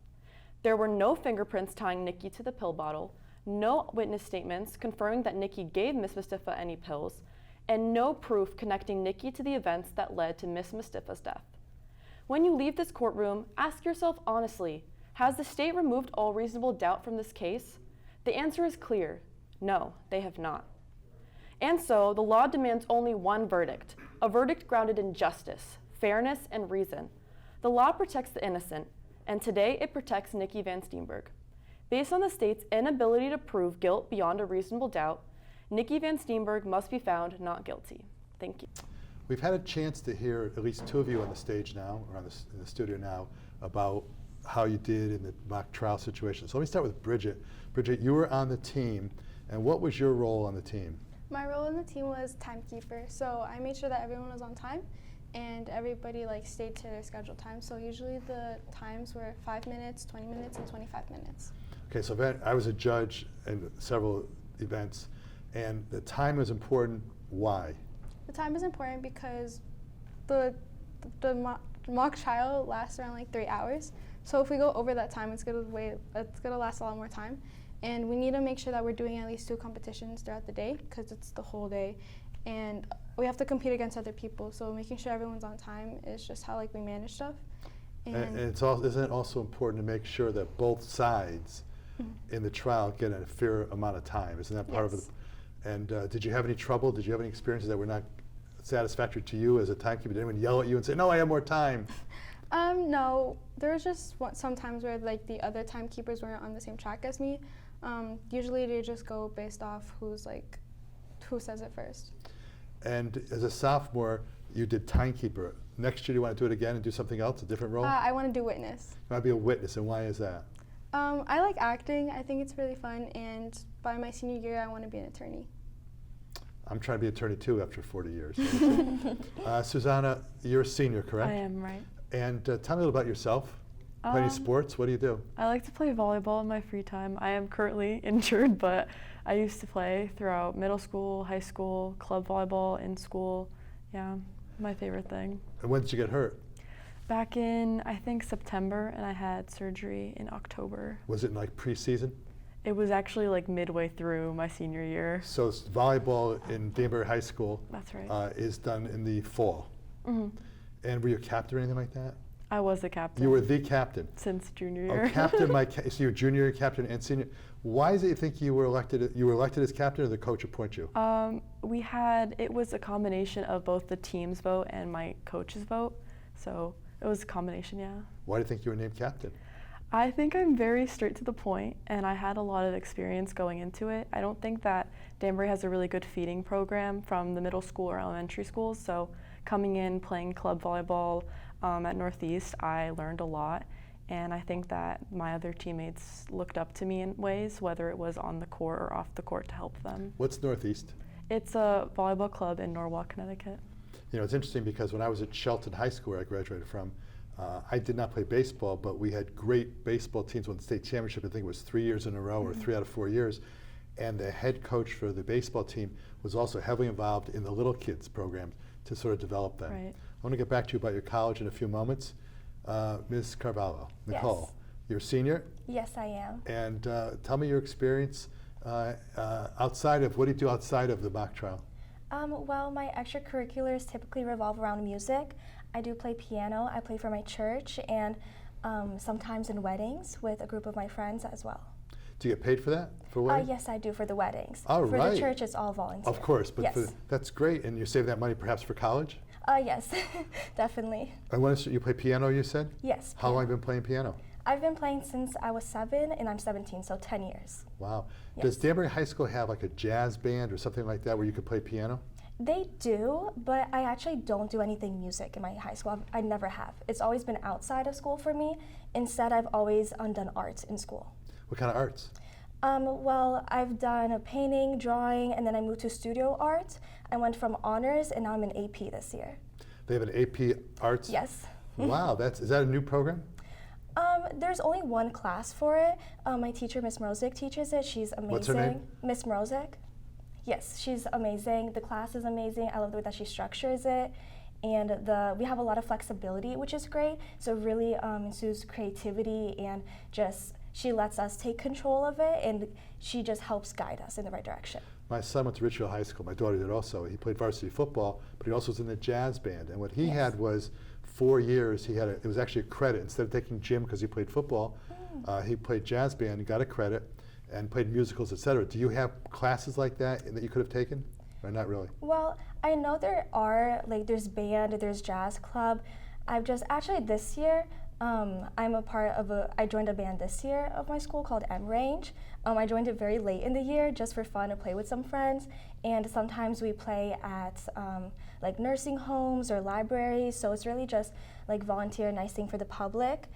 There were no fingerprints tying Nikki to the pill bottle, no witness statements confirming that Nikki gave Miss Mustafa any pills, and no proof connecting Nikki to the events that led to Miss Mustafa's death. When you leave this courtroom, ask yourself honestly, has the state removed all reasonable doubt from this case? The answer is clear, no, they have not. And so, the law demands only one verdict, a verdict grounded in justice, fairness, and reason. The law protects the innocent, and today it protects Nikki Van Steenberg. Based on the state's inability to prove guilt beyond a reasonable doubt, Nikki Van Steenberg must be found not guilty. Thank you. We've had a chance to hear at least two of you on the stage now, or in the studio now, about how you did in the mock trial situation. So let me start with Bridget. Bridget, you were on the team, and what was your role on the team? My role in the team was timekeeper, so I made sure that everyone was on time and everybody stayed to their scheduled time. So usually the times were 5 minutes, 20 minutes, and 25 minutes. Okay, so I was a judge in several events, and the time is important. Why? The time is important because the mock trial lasts around 3 hours. So if we go over that time, it's gonna last a lot more time. And we need to make sure that we're doing at least 2 competitions throughout the day because it's the whole day. And we have to compete against other people. So making sure everyone's on time is just how we manage stuff. And isn't it also important to make sure that both sides in the trial get a fair amount of time? Isn't that part of it? And did you have any trouble? Did you have any experiences that were not satisfactory to you as a timekeeper? Did anyone yell at you and say, no, I have more time? No, there was just some times where the other timekeepers weren't on the same track as me. Usually they just go based off who says it first. And as a sophomore, you did timekeeper. Next year, do you want to do it again and do something else, a different role? I want to do witness. You want to be a witness, and why is that? I like acting. I think it's really fun, and by my senior year, I want to be an attorney. I'm trying to be an attorney too after 40 years. Susanna, you're a senior, correct? I am, right. And tell me a little about yourself. Play any sports? What do you do? I like to play volleyball in my free time. I am currently injured, but I used to play throughout middle school, high school, club volleyball in school. Yeah, my favorite thing. And when did you get hurt? Back in, I think, September, and I had surgery in October. Was it in preseason? It was actually midway through my senior year. So volleyball in Danbury High School That's right. is done in the fall. Mm-hmm. And were you a captain or anything like that? I was the captain. You were the captain. Since junior year. Oh, captain, so you were junior year captain and senior. Why is it you think you were elected? You were elected as captain, or the coach appoint you? It was a combination of both the team's vote and my coach's vote. So it was a combination, yeah. Why do you think you were named captain? I think I'm very straight to the point, and I had a lot of experience going into it. I don't think that Danbury has a really good feeding program from the middle school or elementary schools, so coming in, playing club volleyball at Northeast, I learned a lot, and I think that my other teammates looked up to me in ways, whether it was on the court or off the court, to help them. What's Northeast? It's a volleyball club in Norwalk, Connecticut. You know, it's interesting because when I was at Shelton High School, where I graduated from, I did not play baseball, but we had great baseball teams. Won the state championship, I think it was 3 years in a row, or 3 out of 4 years. And the head coach for the baseball team was also heavily involved in the little kids program to sort of develop them. Right. I want to get back to you about your college in a few moments. Ms. Carvalho, Nicole, Yes. you're a senior, Yes, I am. and tell me your experience outside of, what do you do outside of the mock trial? Well, my extracurriculars typically revolve around music. I do play piano. I play for my church and sometimes in weddings with a group of my friends as well. Do you get paid for that, for wedding? Yes, I do for the weddings. All for right. the church, it's all volunteer. Of course, but yes. that's great, and you save that money perhaps for college? Yes, definitely. And when you play piano, you said? Yes. How long have you been playing piano? I've been playing since I was 7 and I'm 17, so 10 years. Wow. Yes. Does Danbury High School have like a jazz band or something like that where you could play piano? They do, but I actually don't do anything music in my high school. I never have. It's always been outside of school for me. Instead, I've always done arts in school. What kind of arts? Well, I've done a painting, drawing, and then I moved to studio art. I went from honors, and now I'm in AP this year. They have an AP Arts? Yes. Wow, is that a new program? There's only one class for it. My teacher, Miss Mrozek, teaches it. She's amazing. What's her name? Miss Mrozek. Yes, she's amazing. The class is amazing. I love the way that she structures it. And we have a lot of flexibility, which is great. So it really ensues creativity, and just she lets us take control of it, and she just helps guide us in the right direction. My son went to Richfield High School. My daughter did also. He played varsity football, but he also was in the jazz band. And what he had was 4 years. It was actually a credit. Instead of taking gym because he played football, he played jazz band and got a credit and played musicals, etc. Do you have classes like that you could have taken, or not really? Well, I know there are, there's band, there's jazz club. I've just, actually this year, I'm a part of I joined a band this year of my school called M Range. I joined it very late in the year just for fun to play with some friends. And sometimes we play at like nursing homes or libraries. So it's really just like volunteer, nice thing for the public.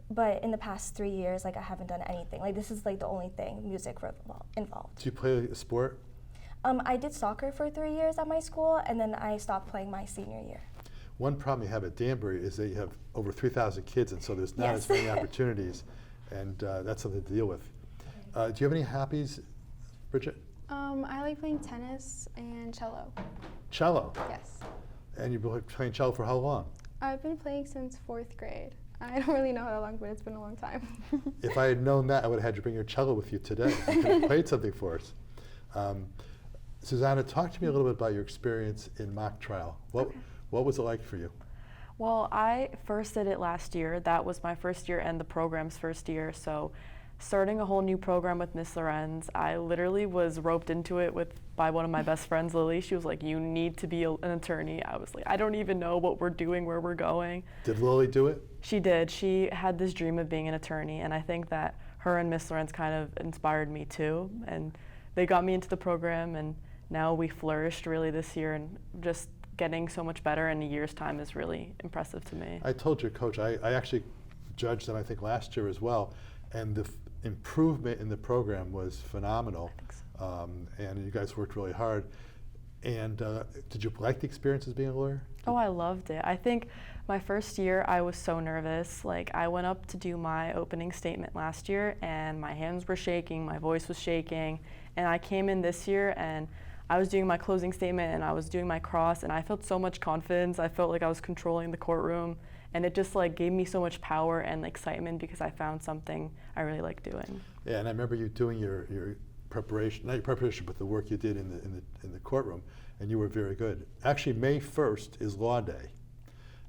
But in the past 3 years, like I haven't done anything. Like this is like the only thing music involved. Do you play a sport? I did soccer for 3 years at my school, and then I stopped playing my senior year. One problem you have at Danbury is that you have over 3,000 kids, and so there's not Yes. as many opportunities, and that's something to deal with. Do you have any hobbies, Bridget? I like playing tennis and cello. Cello. Yes. And you've been playing cello for how long? I've been playing since 4th grade. I don't really know how long, but it's been a long time. If I had known that, I would have had you bring your cello with you today. You could have played something for us. Susanna, talk to me a little bit about your experience in mock trial. What was it like for you? Well, I first did it last year. That was my first year and the program's first year. So starting a whole new program with Miss Lorenz, I literally was roped into it by one of my best friends, Lily. She was like, you need to be an attorney. I was like, I don't even know what we're doing, where we're going. Did Lily do it? She did. She had this dream of being an attorney, and I think that her and Miss Lorenz kind of inspired me too. And they got me into the program, and now we flourished really this year, and just getting so much better in a year's time is really impressive to me. I told your coach, I actually judged them, I think, last year as well, and the improvement in the program was phenomenal. I think so. And you guys worked really hard. And did you like the experience as being a lawyer? Oh, I loved it. I think my first year I was so nervous. Like I went up to do my opening statement last year and my hands were shaking, my voice was shaking. And I came in this year and I was doing my closing statement and I was doing my cross and I felt so much confidence. I felt like I was controlling the courtroom and it just like gave me so much power and excitement because I found something I really like doing. Yeah, and I remember you doing your preparation, not your preparation, but the work you did in the courtroom, and you were very good. Actually, May 1st is Law Day.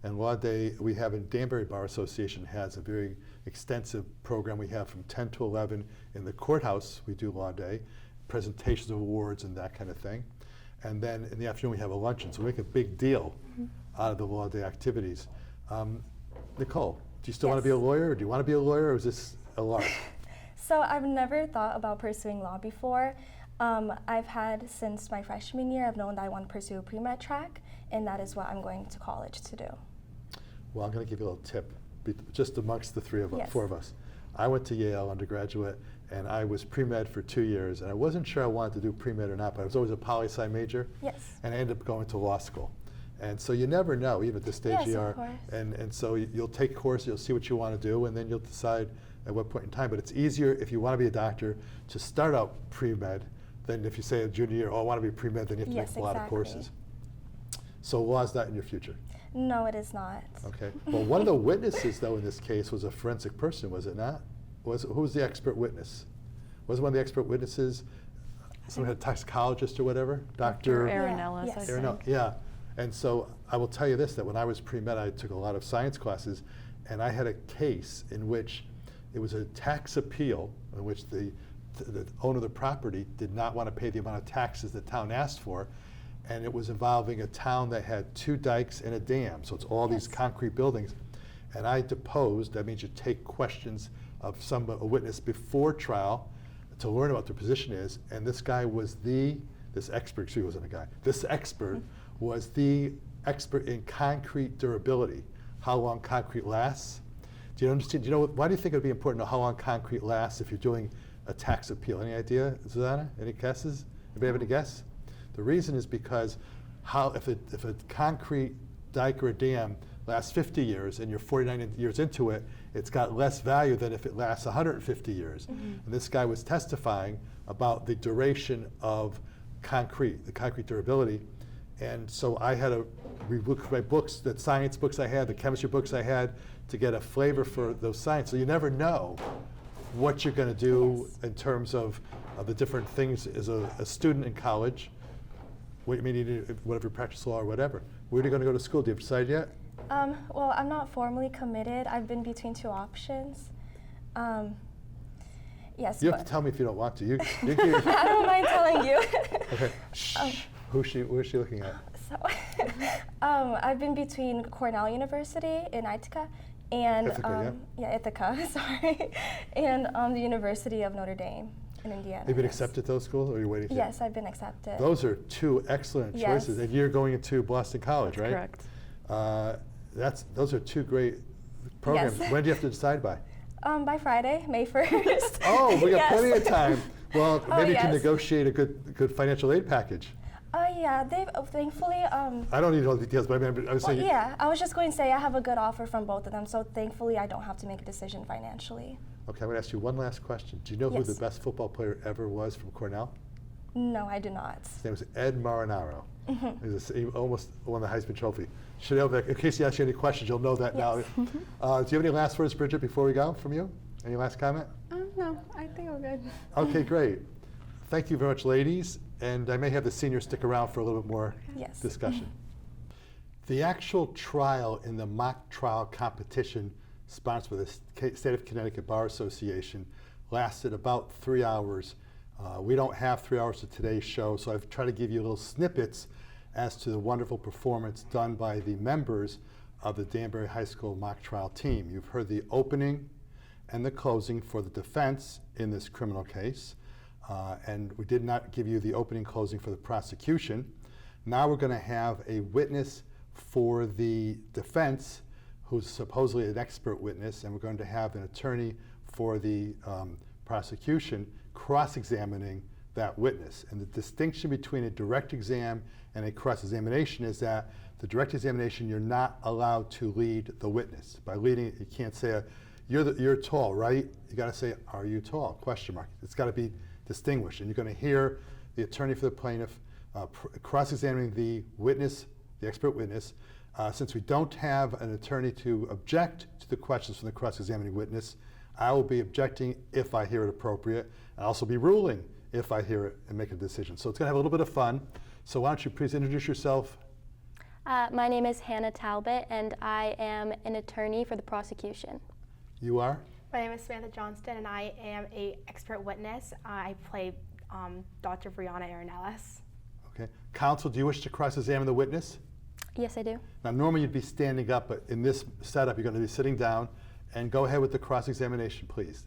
And Law Day, we have in Danbury Bar Association has a very extensive program. We have from 10 to 11 in the courthouse, we do Law Day, presentations of awards and that kind of thing. And then in the afternoon we have a luncheon, so we make a big deal out of the Law Day activities. Nicole, do you still want to be a lawyer, or do you want to be a lawyer, or is this a lark? So I've never thought about pursuing law before. I've had since my freshman year, I've known that I want to pursue a pre-med track, and that is what I'm going to college to do. Well, I'm going to give you a little tip, just amongst the Yes. four of us. I went to Yale undergraduate, and I was pre-med for 2 years, and I wasn't sure I wanted to do pre-med or not, but I was always a poli-sci major, Yes. and I ended up going to law school. And so you never know, even at this stage Yes, you of are. course. And so you'll take courses, you'll see what you want to do, and then you'll decide at what point in time. But it's easier if you want to be a doctor to start out pre-med than if you say a junior year, oh, I want to be pre-med, then you have to Yes, take a lot of exactly. courses. So law is not in your future. No, it is not. Okay. Well, one of the witnesses, though, in this case was a forensic person, was it not? Who was the expert witness? Was one of the expert witnesses some kind of toxicologist or whatever? Dr. Aaron Yeah, Ellis, yes. I Aaron, think. yeah. And so I will tell you this, that when I was pre-med, I took a lot of science classes, and I had a case in which it was a tax appeal in which the owner of the property did not want to pay the amount of taxes the town asked for, and it was involving a town that had 2 dikes and a dam, so it's all these Yes. concrete buildings. And I deposed, that means you take questions of a witness before trial to learn about what their position is, and this guy was this expert was the expert in concrete durability, how long concrete lasts. Do you understand? Do you know why do you think it would be important to know how long concrete lasts if you're doing a tax appeal? Any idea, Susanna? Any guesses? Anybody have any guess? The reason is because if a concrete dike or a dam lasts 50 years and you're 49 years into it, it's got less value than if it lasts 150 years. And this guy was testifying about the duration of concrete, the concrete durability. And so I had to relook my books, the science books I had, the chemistry books I had, to get a flavor for those science. So you never know what you're going to do in terms of the different things as a student in college. What you mean, whatever, practice law or whatever. Where are you going to go to school? Do you have decided yet? Well, I'm not formally committed. I've been between 2 options. Yes, You have but to tell me if you don't want to. You I don't mind telling you. okay. Shh. Where's she looking at? So, I've been between Cornell University in Ithaca and Ithaca, yeah, Ithaca, sorry, and the University of Notre Dame in Indiana. Have you been yes. accepted at those schools, or are you waiting? Yes, I've been accepted. Those are two excellent Yes. choices, and you're going into Boston College, That's right? correct. Those are two great programs. Yes. When do you have to decide by? By Friday, May 1st. Oh, we got Yes. plenty of time. Well, Oh, maybe you can yes. negotiate a good financial aid package. Yeah, they've thankfully. I don't need all the details, but I was Well, saying. yeah, I was just going to say I have a good offer from both of them, so thankfully I don't have to make a decision financially. Okay, I'm going to ask you one last question. Do you know who Yes. the best football player ever was from Cornell? No, I do not. His name was Ed Marinaro. Mhm. He almost won the Heisman Trophy. Should know that. In case he asks you any questions, you'll know that Yes. now. Do you have any last words, Bridget, before we go from you? Any last comment? No, I think we're good. Okay, great. Thank you very much, ladies. And I may have the seniors stick around for a little bit more Yes. discussion. The actual trial in the mock trial competition sponsored by the State of Connecticut Bar Association lasted about 3 hours. We don't have 3 hours of today's show, so I've tried to give you little snippets as to the wonderful performance done by the members of the Danbury High School mock trial team. You've heard the opening and the closing for the defense in this criminal case. And we did not give you the opening closing for the prosecution. Now we're going to have a witness for the defense who's supposedly an expert witness, and we're going to have an attorney for the prosecution cross-examining that witness. And the distinction between a direct exam and a cross-examination is that the direct examination, you're not allowed to lead the witness. By leading, you can't say, you're tall, right? You got to say, are you tall? Question mark. It's got to be distinguished. And you're going to hear the attorney for the plaintiff cross-examining the witness, the expert witness. Since we don't have an attorney to object to the questions from the cross-examining witness, I will be objecting if I hear it appropriate. I'll also be ruling if I hear it and make a decision. So it's going to have a little bit of fun. So why don't you please introduce yourself? My name is Hannah Talbot, and I am an attorney for the prosecution. You are? My name is Samantha Johnston, and I am an expert witness. I play Dr. Brianna Arenellis. Okay. Counsel, do you wish to cross-examine the witness? Yes, I do. Now, normally you'd be standing up, but in this setup, you're going to be sitting down. And go ahead with the cross-examination, please.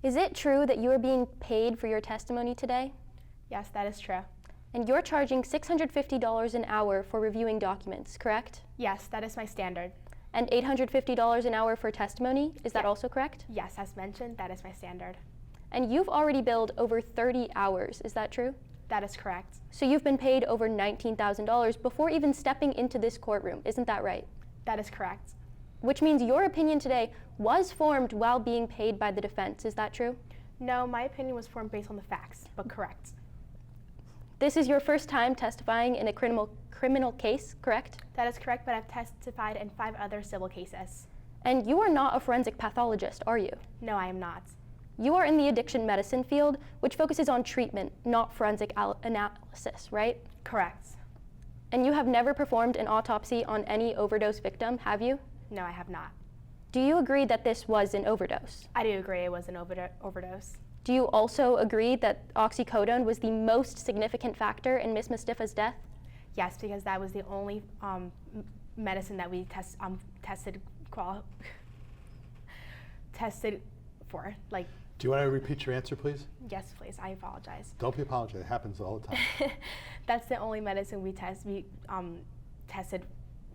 Is it true that you are being paid for your testimony today? Yes, that is true. And you're charging $650 an hour for reviewing documents, correct? Yes, that is my standard. And $850 an hour for testimony, is that Yeah. also correct? Yes, as mentioned, that is my standard. And you've already billed over 30 hours, is that true? That is correct. So you've been paid over $19,000 before even stepping into this courtroom, isn't that right? That is correct. Which means your opinion today was formed while being paid by the defense, is that true? No, my opinion was formed based on the facts, but correct. This is your first time testifying in a criminal case, correct? That is correct, but I've testified in 5 other civil cases. And you are not a forensic pathologist, are you? No, I am not. You are in the addiction medicine field, which focuses on treatment, not forensic analysis, right? Correct. And you have never performed an autopsy on any overdose victim, have you? No, I have not. Do you agree that this was an overdose? I do agree it was an overdose. Do you also agree that oxycodone was the most significant factor in Miss Mustafa's death? Yes, because that was the only medicine that we tested for. Like, Do you want to repeat your answer, please? yes, please. I apologize. Don't be apologetic. It happens all the time. That's the only medicine we tested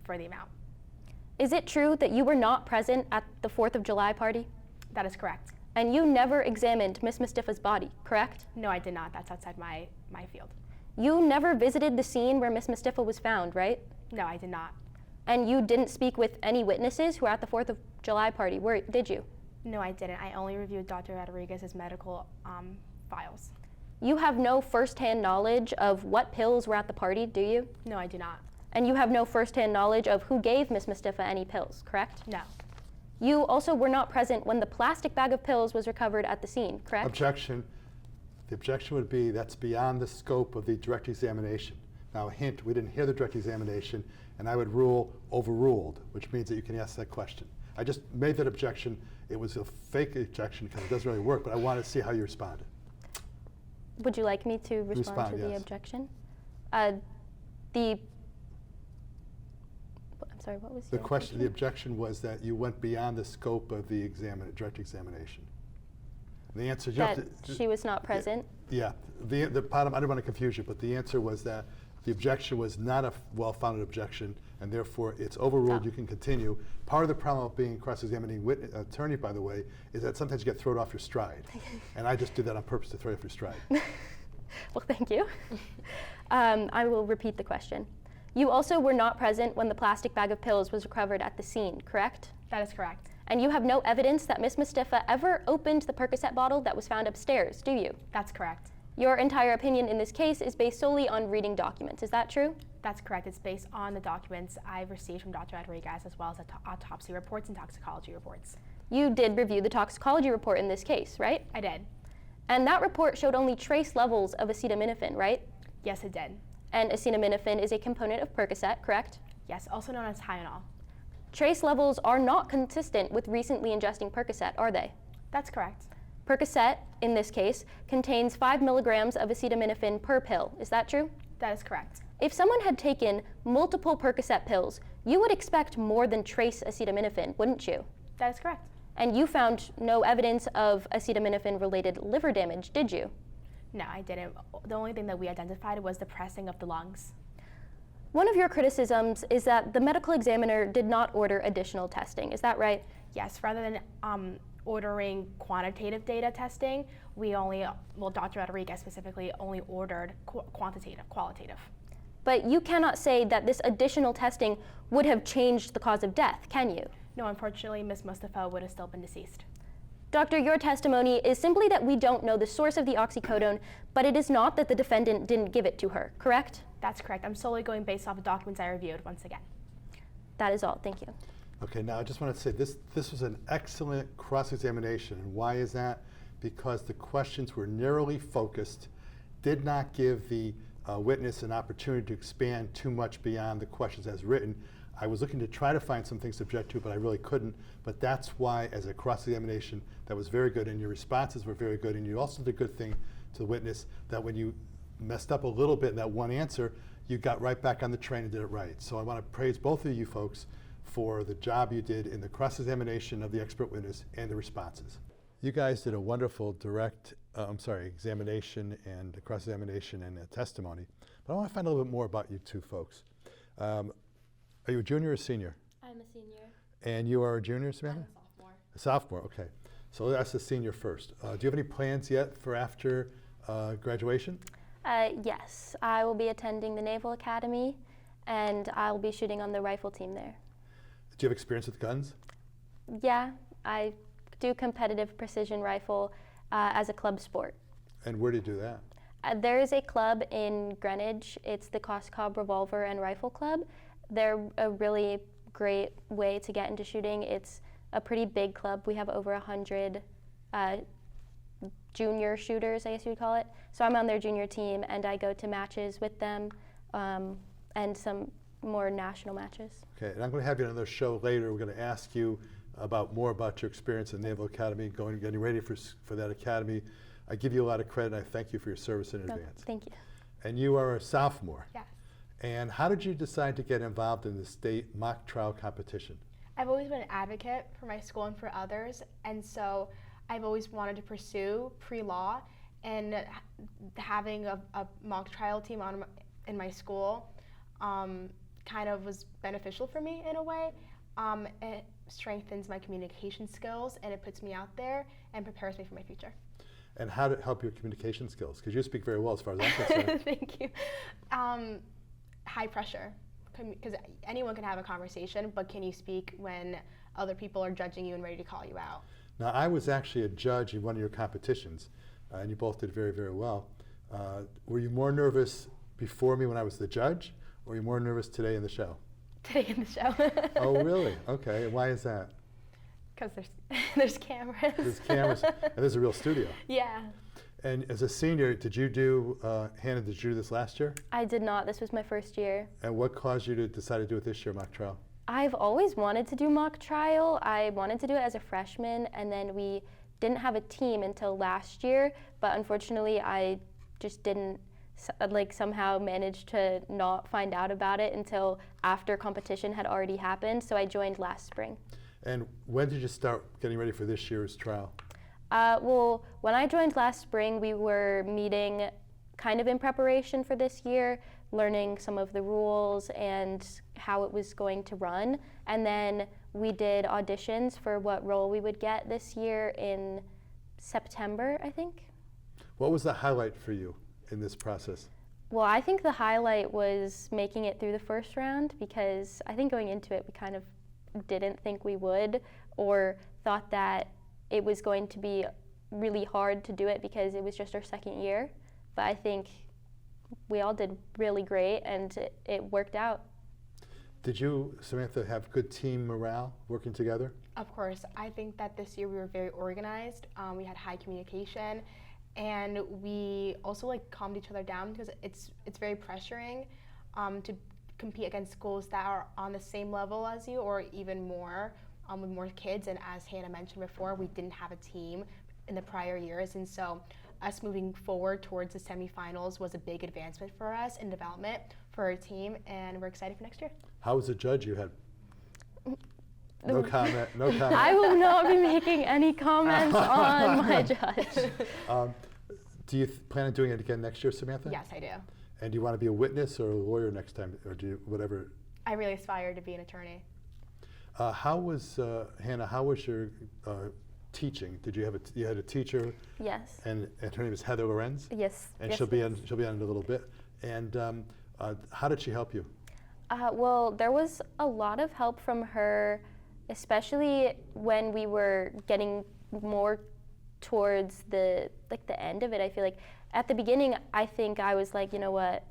for the amount. Is it true that you were not present at the 4th of July party? That is correct. And you never examined Miss Mustafa's body, correct? No, I did not. That's outside my field. You never visited the scene where Miss Mustafa was found, right? No, I did not. And you didn't speak with any witnesses who were at the 4th of July party, did you? No, I didn't. I only reviewed Dr. Rodriguez's medical files. You have no first-hand knowledge of what pills were at the party, do you? No, I do not. And you have no first-hand knowledge of who gave Miss Mustafa any pills, correct? No. You also were not present when the plastic bag of pills was recovered at the scene, correct? Objection. The objection would be that's beyond the scope of the direct examination. Now, a hint, we didn't hear the direct examination, and I would rule overruled, which means that you can ask that question. I just made that objection. It was a fake objection because it doesn't really work, but I wanted to see how you responded. Would you like me to respond to the yes. objection? The sorry, what was The your question, the objection was that you went beyond the scope of the direct examination. The answer, you have That to, she was not present? yeah, the bottom, I don't want to confuse you, but the answer was that the objection was not a well-founded objection, and therefore it's overruled. Oh. You can continue. Part of the problem of being a cross-examining attorney, by the way, is that sometimes you get thrown off your stride, and I just did that on purpose to throw you off your stride. Well, thank you. I will repeat the question. You also were not present when the plastic bag of pills was recovered at the scene, correct? That is correct. And you have no evidence that Ms. Mustafa ever opened the Percocet bottle that was found upstairs, do you? That's correct. Your entire opinion in this case is based solely on reading documents, is that true? That's correct. It's based on the documents I've received from Dr. Rodriguez, as well as the autopsy reports and toxicology reports. You did review the toxicology report in this case, right? I did. And that report showed only trace levels of acetaminophen, right? Yes, it did. And acetaminophen is a component of Percocet, correct? Yes, also known as Tylenol. Trace levels are not consistent with recently ingesting Percocet, are they? That's correct. Percocet, in this case, contains 5 milligrams of acetaminophen per pill. Is that true? That is correct. If someone had taken multiple Percocet pills, you would expect more than trace acetaminophen, wouldn't you? That is correct. And you found no evidence of acetaminophen-related liver damage, did you? No, I didn't. The only thing that we identified was the pressing of the lungs. One of your criticisms is that the medical examiner did not order additional testing. Is that right? Yes, rather than ordering quantitative data testing, Dr. Rodriguez specifically only ordered qualitative. But you cannot say that this additional testing would have changed the cause of death, can you? No, unfortunately, Ms. Mustafa would have still been deceased. Doctor, your testimony is simply that we don't know the source of the oxycodone, but it is not that the defendant didn't give it to her, correct? That's correct. I'm solely going based off the documents I reviewed once again. That is all. Thank you. Okay, now I just want to say this was an excellent cross-examination. And why is that? Because the questions were narrowly focused, did not give the witness an opportunity to expand too much beyond the questions as written. I was looking to try to find some things to object to, but I really couldn't. But that's why, as a cross-examination, that was very good, and your responses were very good, and you also did a good thing to the witness, that when you messed up a little bit in that one answer, you got right back on the train and did it right. So I want to praise both of you folks for the job you did in the cross-examination of the expert witness and the responses. You guys did a wonderful examination and cross-examination and testimony. But I want to find a little bit more about you two folks. Are you a junior or a senior? I'm a senior. And you are a junior, Samantha? I'm a sophomore. A sophomore, okay. So that's the senior first. Do you have any plans yet for after graduation? Yes, I will be attending the Naval Academy, and I'll be shooting on the rifle team there. Do you have experience with guns? Yeah, I do competitive precision rifle as a club sport. And where do you do that? There is a club in Greenwich. It's the Koskov Revolver and Rifle Club. They're a really great way to get into shooting. It's a pretty big club. We have over 100 junior shooters, I guess you would call it. So I'm on their junior team, and I go to matches with them and some more national matches. Okay, and I'm going to have you on another show later. We're going to ask you more about your experience in the Naval Academy, getting ready for that academy. I give you a lot of credit, and I thank you for your service in advance. Thank you. And you are a sophomore. Yes. And how did you decide to get involved in the state mock trial competition? I've always been an advocate for my school and for others, and so I've always wanted to pursue pre-law, and having a mock trial team in my school kind of was beneficial for me in a way. It strengthens my communication skills, and it puts me out there and prepares me for my future. And how did it help your communication skills? Because you speak very well as far as I'm concerned. Thank you. High pressure, because anyone can have a conversation, but can you speak when other people are judging you and ready to call you out? Now, I was actually a judge in one of your competitions, and you both did very, very well. Were you more nervous before me when I was the judge, or were you more nervous today in the show? Today in the show. Oh, really? Okay, and why is that? Because there's cameras. There's cameras, and there's a real studio. Yeah. And as a senior, did you do this last year? I did not. This was my first year. And what caused you to decide to do it this year, mock trial? I've always wanted to do mock trial. I wanted to do it as a freshman, and then we didn't have a team until last year, but unfortunately I just didn't like somehow managed to not find out about it until after competition had already happened. So I joined last spring. And when did you start getting ready for this year's trial? Well, when I joined last spring, we were meeting kind of in preparation for this year, learning some of the rules and how it was going to run. And then we did auditions for what role we would get this year in September, I think. What was the highlight for you in this process? Well, I think the highlight was making it through the first round, because I think going into it we kind of didn't think we would, or thought that it was going to be really hard to do it because it was just our second year. But I think we all did really great, and it worked out. Did you, Samantha, have good team morale working together? Of course, I think that this year we were very organized. We had high communication, and we also like calmed each other down, because it's very pressuring to compete against schools that are on the same level as you, or even more, with more kids. And as Hannah mentioned before, we didn't have a team in the prior years, and so us moving forward towards the semifinals was a big advancement for us in development for our team, and we're excited for next year. How was the judge you had? No comment, no comment. I will not be making any comments on my judge. Do you plan on doing it again next year, Samantha? Yes, I do. And do you want to be a witness or a lawyer next time, or do you, whatever? I really aspire to be an attorney. How was, Hannah, how was your teaching? Did you have you had a teacher? Yes. And her name is Heather Lorenz? Yes. And yes, she'll be yes. on in a little bit. And how did she help you? Well, there was a lot of help from her, especially when we were getting more towards the end of it. I feel like at the beginning, I think I was like, you know what,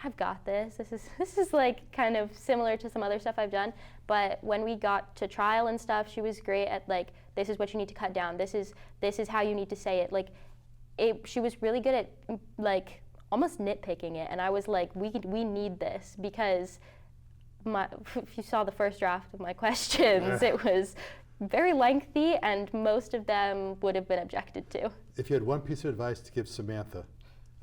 I've got this. This is like kind of similar to some other stuff I've done. But when we got to trial and stuff, she was great at like, this is what you need to cut down. This is how you need to say it. Like, she was really good at like almost nitpicking it, and I was like, we need this, because if you saw the first draft of my questions, it was very lengthy, and most of them would have been objected to. If you had one piece of advice to give Samantha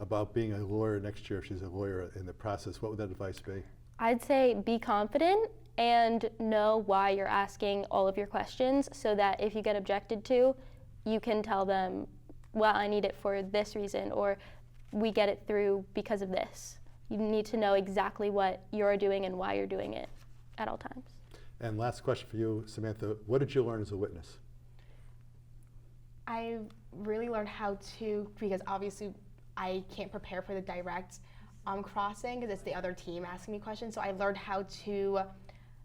about being a lawyer next year, if she's a lawyer in the process, what would that advice be? I'd say be confident and know why you're asking all of your questions, so that if you get objected to, you can tell them, well, I need it for this reason, or we get it through because of this. You need to know exactly what you're doing and why you're doing it at all times. And last question for you, Samantha, what did you learn as a witness? I really learned how to, because obviously I can't prepare for the direct crossing, because it's the other team asking me questions. So I learned how to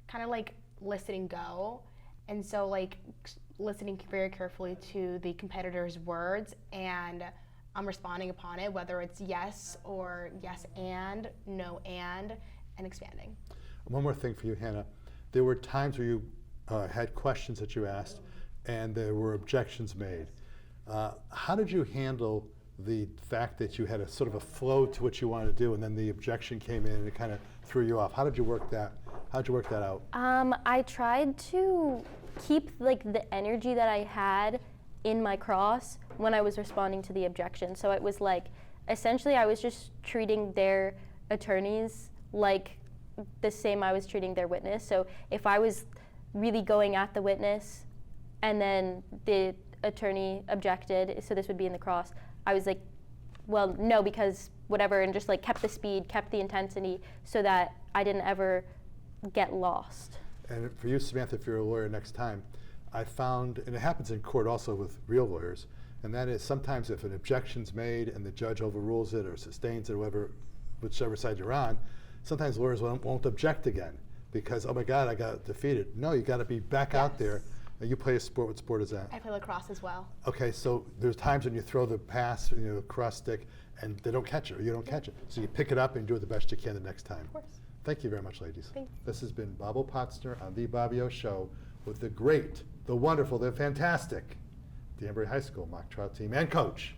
kind of like listen and go. And so like listening very carefully to the competitor's words, and I'm responding upon it, whether it's yes or yes and, no and expanding. One more thing for you, Hannah. There were times where you had questions that you asked, and there were objections made. How did you handle the fact that you had a sort of a flow to what you wanted to do, and then the objection came in and it kind of threw you off? How did you work that? How did you work that out? I tried to keep like the energy that I had in my cross when I was responding to the objection. So it was like, essentially I was just treating their attorneys like the same I was treating their witness. So if I was really going at the witness and then the attorney objected, so this would be in the cross, I was like, well, no, because whatever, and just like kept the speed, kept the intensity, so that I didn't ever get lost. And for you, Samantha, if you're a lawyer next time, I found, and it happens in court also with real lawyers, and that is sometimes if an objection's made and the judge overrules it or sustains it, or whatever, whichever side you're on, sometimes lawyers won't object again because, oh my God, I got defeated. No, you got to be back out there. And you play a sport. What sport is that? I play lacrosse as well. Okay, so there's times when you throw the pass, the cross stick, and they don't catch it, or you don't catch it. So you pick it up and do it the best you can the next time. Of course. Thank you very much, ladies. Thanks. This has been Bobo Potzner on The Bobby O Show with the great, the wonderful, the fantastic Danbury High School mock trial team and coach.